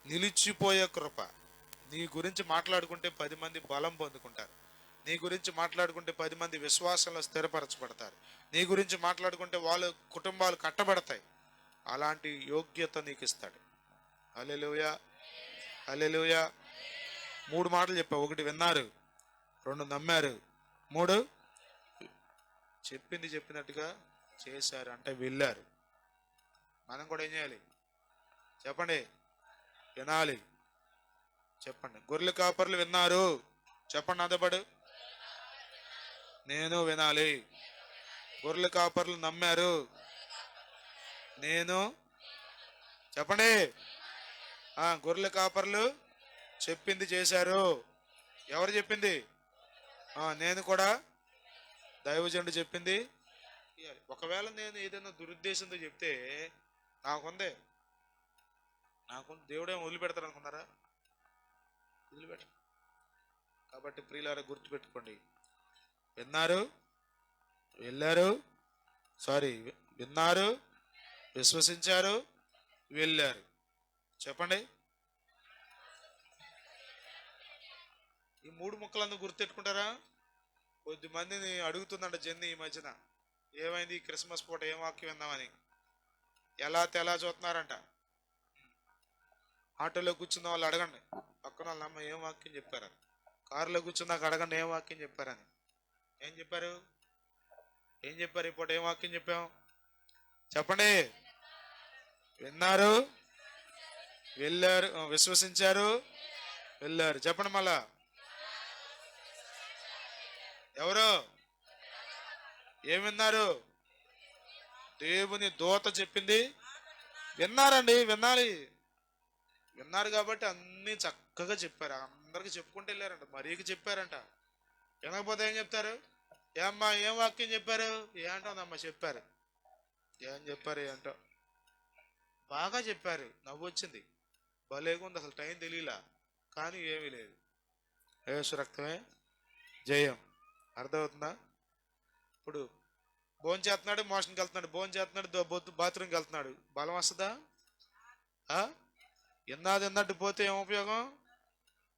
నిలిచిపోయే కృప. నీ గురించి మాట్లాడుకుంటే 10 మంది బలం పొందుకుంటారు, నీ గురించి మాట్లాడుకుంటే 10 మంది విశ్వాసంలో స్థిరపరచబడతారు, నీ గురించి మాట్లాడుకుంటే వాళ్ళ కుటుంబాలు కట్టబడతాయి. అలాంటి యోగ్యత నీకు ఇస్తాడు. హల్లెలూయా, హల్లెలూయా. 3 మాటలు చెప్పా. 1 విన్నారు, 2 నమ్మారు, 3 చెప్పింది చెప్పినట్టుగా చేశారు, అంటే వెళ్ళారు. మనం కూడా ఏం చేయాలి చెప్పండి? వినాలి. చెప్పండి. గొర్రెల కాపర్లు విన్నారు, చెప్పండి నాతోపాటు. నేను వినాలి. గొర్రెల కాపర్లు నమ్మారు, నేను చెప్పండి. గొర్రెల కాపర్లు చెప్పింది చేశారు. ఎవరు చెప్పింది? నేను కూడా దైవజనుడు చెప్పింది. ఒకవేళ నేను ఏదైనా దురుద్దేశంతో చెప్తే నాకుంది, దేవుడేమో వదిలిపెడతారు అనుకున్నారా? వదిలిపెట్ట. కాబట్టి ప్రియులారా గుర్తుపెట్టుకోండి, విన్నారు, వెళ్ళారు, విన్నారు, విశ్వసించారు, వెళ్ళారు. చెప్పండి. ఈ 3 ముక్కలందుకు గుర్తెట్టుకుంటారా? కొద్దిమందిని అడుగుతుందంట జన్ని ఈ మధ్యన, ఏమైంది క్రిస్మస్ పూట ఏం వాక్యం విందామని. ఎలా తెలా చూస్తున్నారంట. ఆటోలో కూర్చున్న వాళ్ళు అడగండి, పక్కన వాళ్ళ అమ్మ ఏం వాక్యం చెప్పారని. కారులో కూర్చున్నాక అడగండి ఏం వాక్యం చెప్పారని. ఏం చెప్పారు? ఏం చెప్పారు? ఇప్పుడు ఏం వాక్యం చెప్పాం చెప్పండి? విన్నారు, వెళ్ళారు, విశ్వసించారు, వెళ్ళారు. చెప్పండి మళ్ళా. ఎవరు ఏం విన్నారు? దేవుని దూత చెప్పింది విన్నారండి. వినాలి. విన్నారు కాబట్టి అన్ని చక్కగా చెప్పారు, అందరికి చెప్పుకుంటూ వెళ్ళారంట, మరీకి చెప్పారంట. వినకపోతే ఏం చెప్తారు? ఏమ్మా ఏం వాక్యం చెప్పారు? ఏంటోందమ్మా చెప్పారు. ఏం చెప్పారు ఏంటో, బాగా చెప్పారు, నవ్వు వచ్చింది, భలేగుంది, అసలు టైం తెలియలా, కానీ ఏమీ లేదు. యేసు రక్తమే జయం. అర్థమవుతుందా? ఇప్పుడు భోజనం చేస్తున్నాడు, మోషన్కి వెళ్తున్నాడు, భోజనం చేస్తున్నాడు, బాత్రూమ్కి వెళ్తున్నాడు, బలం వస్తుందా? విన్నట్టు పోతే ఏం ఉపయోగం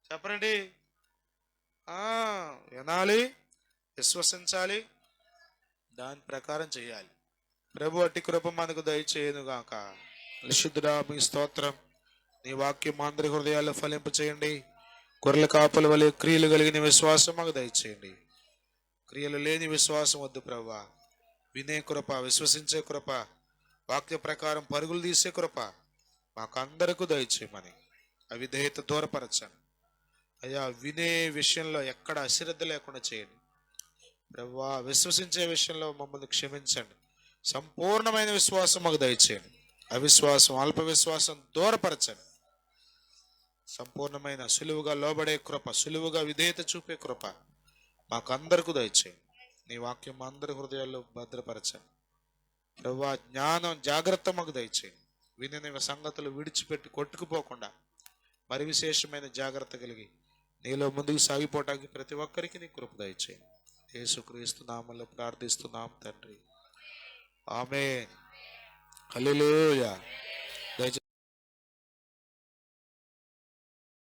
చెప్పరండి? వినాలి, విశ్వసించాలి, దాని ప్రకారం చేయాలి. ప్రభు అట్టి కృప మనకు దయచేయునుగాక. పరిశుద్ధుడా మీ స్తోత్రం. నీ వాక్యం మా అందరి హృదయాల్లో ఫలింపు చేయండి. గొర్రెల కాపుల వలె క్రియలు కలిగిన విశ్వాసం మాకు దయచేయండి. క్రియలు లేని విశ్వాసం వద్దు ప్రభువా. వినే కృప, విశ్వసించే కృప, వాక్య ప్రకారం పరుగులు తీసే కృప మాకందరకు దయచేయమని అవిధేయత దూరపరచండి అయ్యా. వినే విషయంలో ఎక్కడ అశ్రద్ధ లేకుండా చేయండి ప్రభువా. విశ్వసించే విషయంలో మమ్మల్ని క్షమించండి. సంపూర్ణమైన విశ్వాసం మాకు దయచేయండి. అవిశ్వాసం, అల్ప విశ్వాసం దూరపరచండి. సంపూర్ణమైన సులువుగా లోబడే కృప, సులువుగా విధేయత చూపే కృప మాకందరకు దయచేయండి. నీ వాక్యం మా అందరి హృదయాల్లో భద్రపరచండి ప్రభువా. జ్ఞానం, జాగ్రత్త మాకు దయచేయండి. వినిన సంగతులు విడిచిపెట్టి కొట్టుకుపోకుండా మరి విశేషమైన జాగ్రత్త కలిగి నీలో ముందుకు సాగిపోవటానికి ప్రతి ఒక్కరికి నీ కృప దయచేయండి. యేసుక్రీస్తు నామములో ప్రార్థిస్తున్నాం తండ్రి, ఆమేన్. హల్లెలూయా.